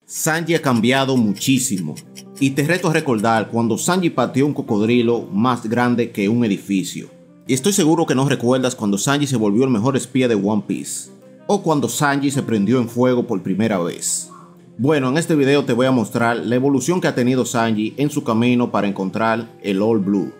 Sanji ha cambiado muchísimo, y te reto a recordar cuando Sanji pateó un cocodrilo más grande que un edificio. Y estoy seguro que no recuerdas cuando Sanji se volvió el mejor espía de One Piece, o cuando Sanji se prendió en fuego por primera vez. Bueno, en este video te voy a mostrar la evolución que ha tenido Sanji en su camino para encontrar el All Blue.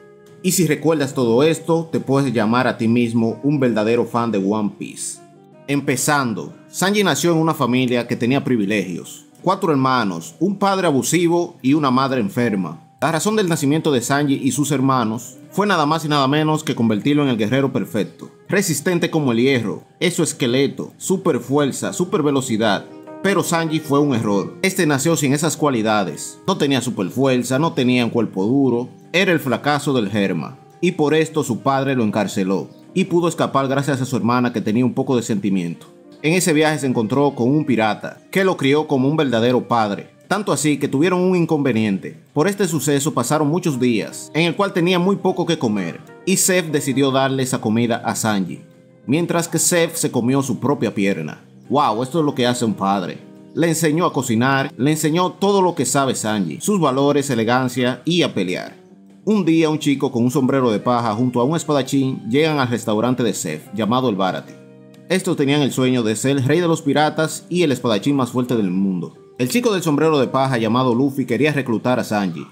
Y si recuerdas todo esto, te puedes llamar a ti mismo un verdadero fan de One Piece. Empezando, Sanji nació en una familia que tenía privilegios. 4 hermanos, un padre abusivo y una madre enferma. La razón del nacimiento de Sanji y sus hermanos fue nada más y nada menos que convertirlo en el guerrero perfecto. Resistente como el hierro, exoesqueleto, super fuerza, super velocidad. Pero Sanji fue un error. Este nació sin esas cualidades. No tenía super fuerza, no tenía un cuerpo duro. Era el fracaso del Germa. Y por esto su padre lo encarceló. Y pudo escapar gracias a su hermana que tenía un poco de sentimiento. En ese viaje se encontró con un pirata que lo crió como un verdadero padre. Tanto así que tuvieron un inconveniente. Por este suceso pasaron muchos días, en el cual tenía muy poco que comer, y Zeff decidió darle esa comida a Sanji, mientras que Zeff se comió su propia pierna. Wow, esto es lo que hace un padre. Le enseñó a cocinar, le enseñó todo lo que sabe Sanji, sus valores, elegancia y a pelear. Un día un chico con un sombrero de paja junto a un espadachín llegan al restaurante de Zeff, llamado el Baratie. Estos tenían el sueño de ser el rey de los piratas y el espadachín más fuerte del mundo. El chico del sombrero de paja llamado Luffy quería reclutar a Sanji,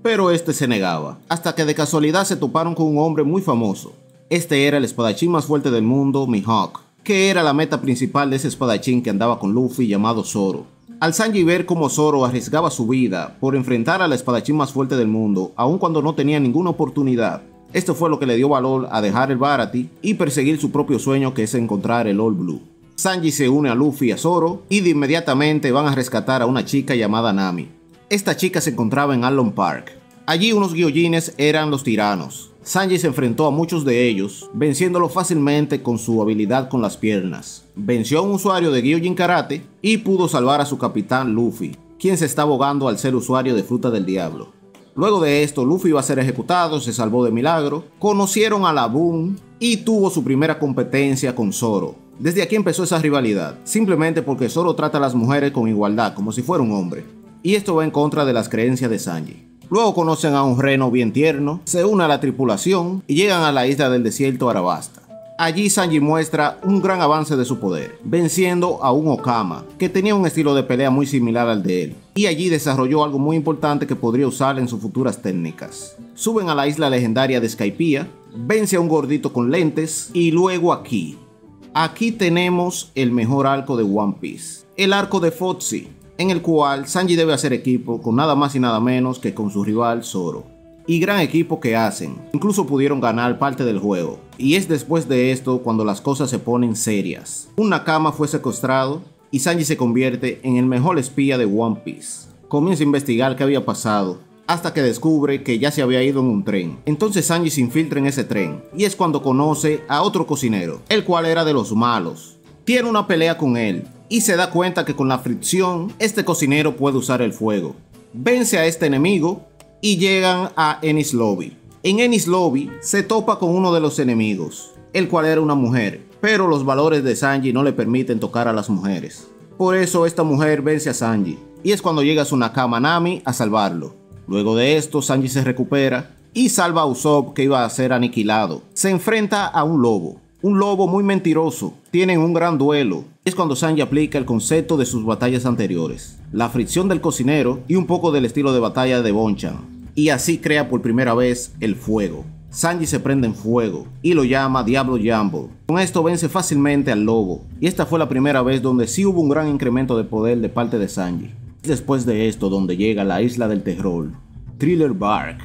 pero este se negaba, hasta que de casualidad se toparon con un hombre muy famoso. Este era el espadachín más fuerte del mundo, Mihawk, que era la meta principal de ese espadachín que andaba con Luffy llamado Zoro. Al Sanji ver cómo Zoro arriesgaba su vida por enfrentar al espadachín más fuerte del mundo, aun cuando no tenía ninguna oportunidad, esto fue lo que le dio valor a dejar el Baratie y perseguir su propio sueño, que es encontrar el All Blue. Sanji se une a Luffy y a Zoro y de inmediatamente van a rescatar a una chica llamada Nami. Esta chica se encontraba en Arlong Park. Allí unos Gyojines eran los tiranos. Sanji se enfrentó a muchos de ellos, venciéndolo fácilmente con su habilidad con las piernas. Venció a un usuario de Gyojin Karate y pudo salvar a su capitán Luffy, quien se está ahogando al ser usuario de fruta del diablo. Luego de esto, Luffy iba a ser ejecutado, se salvó de milagro, conocieron a la Boom y tuvo su primera competencia con Zoro. Desde aquí empezó esa rivalidad, simplemente porque Zoro trata a las mujeres con igualdad, como si fuera un hombre. Y esto va en contra de las creencias de Sanji. Luego conocen a un reno bien tierno, se une a la tripulación y llegan a la isla del desierto Arabasta. Allí Sanji muestra un gran avance de su poder, venciendo a un Okama, que tenía un estilo de pelea muy similar al de él, y allí desarrolló algo muy importante que podría usar en sus futuras técnicas. Suben a la isla legendaria de Skypiea, vence a un gordito con lentes, y luego aquí tenemos el mejor arco de One Piece, el arco de Foxy, en el cual Sanji debe hacer equipo con nada más y nada menos que con su rival Zoro. Y gran equipo que hacen, incluso pudieron ganar parte del juego. Y es después de esto cuando las cosas se ponen serias. Un Nakama fue secuestrado y Sanji se convierte en el mejor espía de One Piece. Comienza a investigar qué había pasado, hasta que descubre que ya se había ido en un tren. Entonces Sanji se infiltra en ese tren, y es cuando conoce a otro cocinero, el cual era de los malos. Tiene una pelea con él, y se da cuenta que con la fricción, este cocinero puede usar el fuego. Vence a este enemigo, y llegan a Enies Lobby. En Enies Lobby se topa con uno de los enemigos, el cual era una mujer, pero los valores de Sanji no le permiten tocar a las mujeres. Por eso esta mujer vence a Sanji, y es cuando llega su Nakama Nami a salvarlo. Luego de esto Sanji se recupera y salva a Usopp, que iba a ser aniquilado. Se enfrenta a un lobo muy mentiroso. Tienen un gran duelo. Es cuando Sanji aplica el concepto de sus batallas anteriores, la fricción del cocinero y un poco del estilo de batalla de Bonchan. Y así crea por primera vez el fuego. Sanji se prende en fuego y lo llama Diablo Jambo. Con esto vence fácilmente al lobo, y esta fue la primera vez donde sí hubo un gran incremento de poder de parte de Sanji. Después de esto donde llega a la isla del terror, Thriller Bark,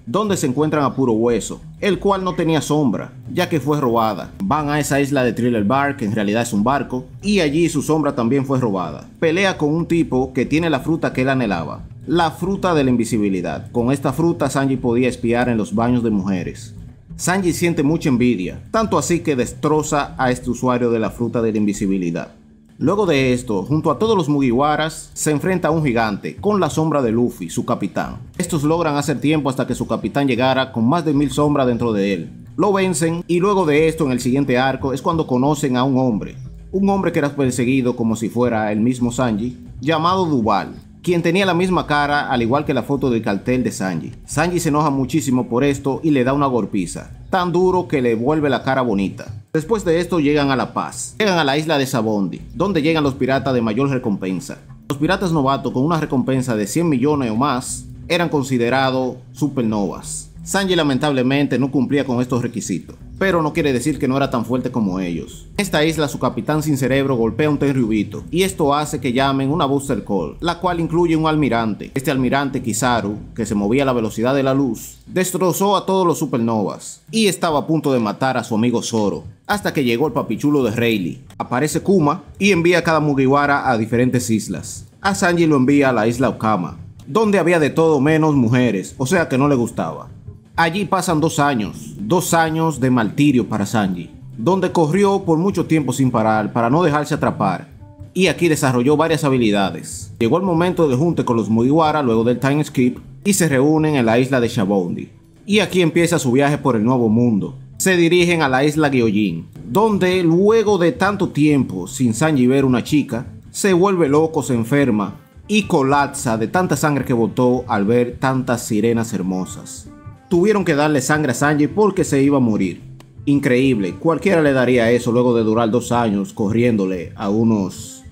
donde se encuentran a Puro Hueso, el cual no tenía sombra, ya que fue robada. Van a esa isla de Thriller Bark, que en realidad es un barco, y allí su sombra también fue robada. Pelea con un tipo que tiene la fruta que él anhelaba, la fruta de la invisibilidad. Con esta fruta Sanji podía espiar en los baños de mujeres. Sanji siente mucha envidia, tanto así que destroza a este usuario de la fruta de la invisibilidad. Luego de esto, junto a todos los Mugiwaras, se enfrenta a un gigante con la sombra de Luffy, su capitán. Estos logran hacer tiempo hasta que su capitán llegara con más de 1000 sombras dentro de él. Lo vencen y luego de esto en el siguiente arco es cuando conocen a un hombre, un hombre que era perseguido como si fuera el mismo Sanji, llamado Duval, quien tenía la misma cara al igual que la foto del cartel de Sanji. Sanji se enoja muchísimo por esto y le da una golpiza, tan duro que le vuelve la cara bonita. Después de esto llegan a La Paz, llegan a la isla de Sabondi, donde llegan los piratas de mayor recompensa. Los piratas novatos con una recompensa de 100 millones o más eran considerados supernovas. Sanji lamentablemente no cumplía con estos requisitos, pero no quiere decir que no era tan fuerte como ellos. En esta isla su capitán sin cerebro golpea un Tenryubito y esto hace que llamen una Booster Call, la cual incluye un almirante. Este almirante Kizaru, que se movía a la velocidad de la luz, destrozó a todos los supernovas y estaba a punto de matar a su amigo Zoro, hasta que llegó el papichulo de Rayleigh. Aparece Kuma y envía a cada Mugiwara a diferentes islas. A Sanji lo envía a la isla Okama, donde había de todo menos mujeres, o sea que no le gustaba. Allí pasan 2 años, 2 años de martirio para Sanji, donde corrió por mucho tiempo sin parar para no dejarse atrapar, y aquí desarrolló varias habilidades. Llegó el momento de junte con los Mugiwara luego del time skip y se reúnen en la isla de Sabondi. Y aquí empieza su viaje por el nuevo mundo. Se dirigen a la isla Gyojin, donde luego de tanto tiempo sin Sanji ver una chica, se vuelve loco, se enferma y colapsa de tanta sangre que botó al ver tantas sirenas hermosas. Tuvieron que darle sangre a Sanji porque se iba a morir. Increíble, cualquiera le daría eso luego de durar 2 años corriéndole a unos...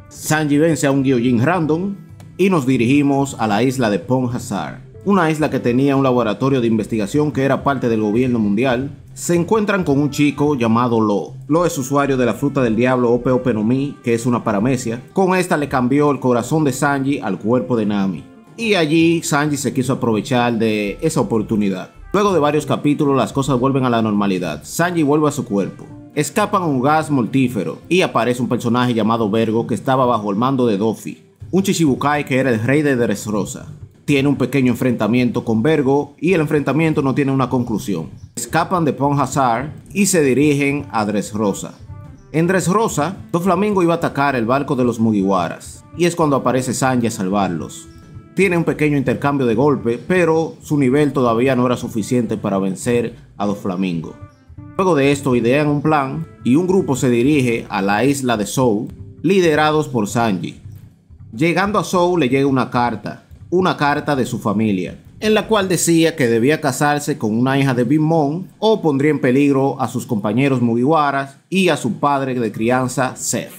Sanji vence a un Gyojin random y nos dirigimos a la isla de Pon Hazard, una isla que tenía un laboratorio de investigación que era parte del gobierno mundial. Se encuentran con un chico llamado Lo. Lo es usuario de la fruta del diablo Ope Ope no Mi, que es una paramecia. Con esta le cambió el corazón de Sanji al cuerpo de Nami. Y allí Sanji se quiso aprovechar de esa oportunidad. Luego de varios capítulos las cosas vuelven a la normalidad. Sanji vuelve a su cuerpo. Escapan a un gas mortífero y aparece un personaje llamado Vergo que estaba bajo el mando de Doffy, un Chichibukai que era el rey de Dressrosa. Tiene un pequeño enfrentamiento con Vergo y el enfrentamiento no tiene una conclusión. Escapan de Pon Hazard y se dirigen a Dressrosa. En Dressrosa, Doflamingo iba a atacar el barco de los Mugiwaras y es cuando aparece Sanji a salvarlos. Tiene un pequeño intercambio de golpe, pero su nivel todavía no era suficiente para vencer a Doflamingo. Luego de esto idean un plan y un grupo se dirige a la isla de Zou, liderados por Sanji. Llegando a Zou le llega una carta de su familia, en la cual decía que debía casarse con una hija de Big Mom o pondría en peligro a sus compañeros Mugiwaras y a su padre de crianza Zeff.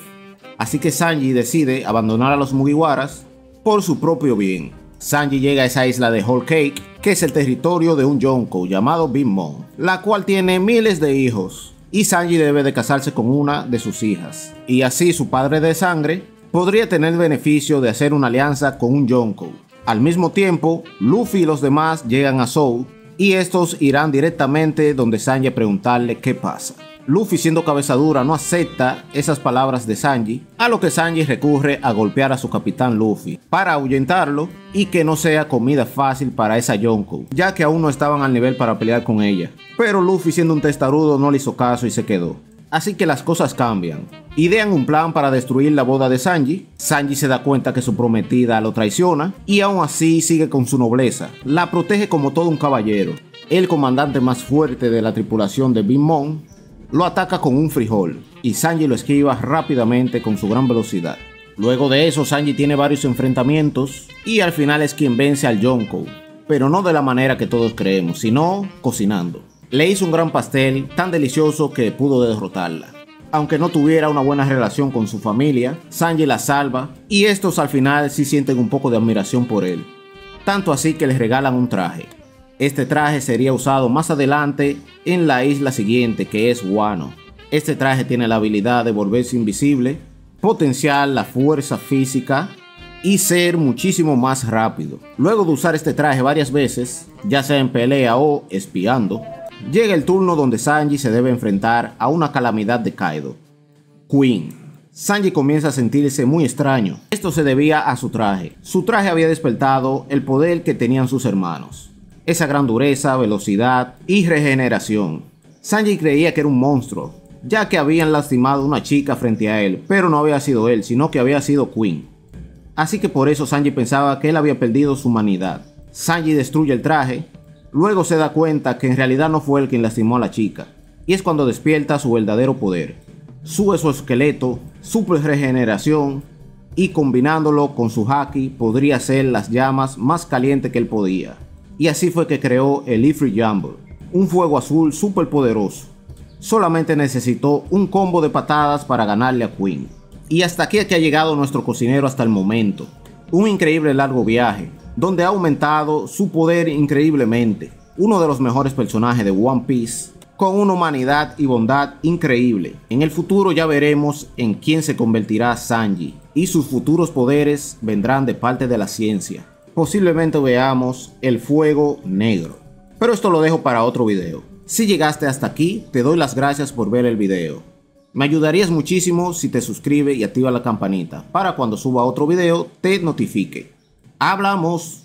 Así que Sanji decide abandonar a los Mugiwaras por su propio bien. Sanji llega a esa isla de Whole Cake, que es el territorio de un Yonko llamado Big Mom, la cual tiene miles de hijos, y Sanji debe de casarse con una de sus hijas, y así su padre de sangre podría tener el beneficio de hacer una alianza con un Yonko. Al mismo tiempo, Luffy y los demás llegan a Zou, y estos irán directamente donde Sanji a preguntarle qué pasa. Luffy, siendo cabeza dura, no acepta esas palabras de Sanji, a lo que Sanji recurre a golpear a su capitán Luffy para ahuyentarlo y que no sea comida fácil para esa Yonko, ya que aún no estaban al nivel para pelear con ella. Pero Luffy, siendo un testarudo, no le hizo caso y se quedó. Así que las cosas cambian. Idean un plan para destruir la boda de Sanji. Sanji se da cuenta que su prometida lo traiciona y aún así sigue con su nobleza. La protege como todo un caballero. El comandante más fuerte de la tripulación de Big Mom lo ataca con un frijol y Sanji lo esquiva rápidamente con su gran velocidad. Luego de eso Sanji tiene varios enfrentamientos y al final es quien vence al Yonko, pero no de la manera que todos creemos, sino cocinando. Le hizo un gran pastel tan delicioso que pudo derrotarla. Aunque no tuviera una buena relación con su familia, Sanji la salva y estos al final sí sienten un poco de admiración por él. Tanto así que les regalan un traje. Este traje sería usado más adelante en la isla siguiente, que es Wano. Este traje tiene la habilidad de volverse invisible, potenciar la fuerza física y ser muchísimo más rápido. Luego de usar este traje varias veces, ya sea en pelea o espiando, llega el turno donde Sanji se debe enfrentar a una calamidad de Kaido, Queen. Sanji comienza a sentirse muy extraño. Esto se debía a su traje. Su traje había despertado el poder que tenían sus hermanos. Esa gran dureza, velocidad y regeneración. Sanji creía que era un monstruo, ya que habían lastimado a una chica frente a él, pero no había sido él, sino que había sido Queen. Así que por eso Sanji pensaba que él había perdido su humanidad. Sanji destruye el traje, luego se da cuenta que en realidad no fue él quien lastimó a la chica, y es cuando despierta su verdadero poder. su exoesqueleto, super regeneración y combinándolo con su haki podría ser las llamas más calientes que él podía. Y así fue que creó el Ifrit Jumble, un fuego azul super poderoso. Solamente necesitó un combo de patadas para ganarle a Queen. Y hasta aquí es que ha llegado nuestro cocinero hasta el momento. Un increíble largo viaje, donde ha aumentado su poder increíblemente. Uno de los mejores personajes de One Piece, con una humanidad y bondad increíble. En el futuro ya veremos en quién se convertirá Sanji, y sus futuros poderes vendrán de parte de la ciencia. Posiblemente veamos el fuego negro. Pero esto lo dejo para otro video. Si llegaste hasta aquí, te doy las gracias por ver el video. Me ayudarías muchísimo si te suscribes y activa la campanita para cuando suba otro video te notifique. ¡Hablamos!